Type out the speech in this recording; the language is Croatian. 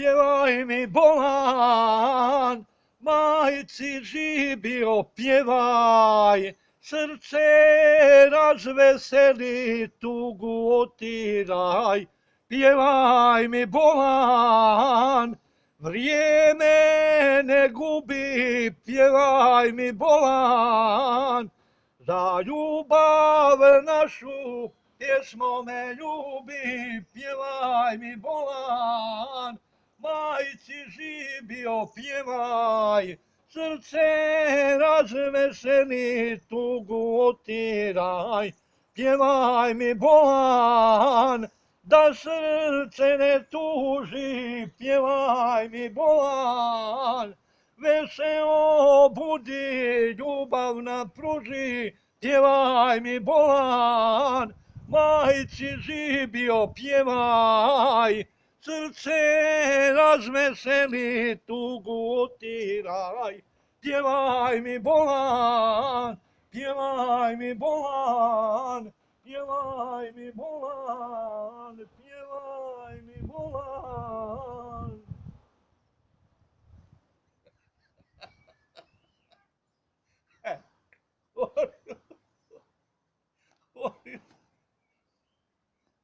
pjevaj mi bolan, majci živio pjevaj, srce razveseli, tugu otiraj, pjevaj mi bolan, vrijeme ne gubi, pjevaj mi bolan, za ljubav našu pjesmo me ljubi, pjevaj mi bolan, majci živio pjevaj, srce razveseli, tugu otiraj, pjevaj mi bolan, da srce ne tuži, pjevaj mi bolan, veseo budi, ljubav nam pruži, pjevaj mi bolan, majci živio pjevaj, srce razveseli, tugu otiraj, pjevaj mi bolan, pjevaj mi bolan, pjevaj mi bolan.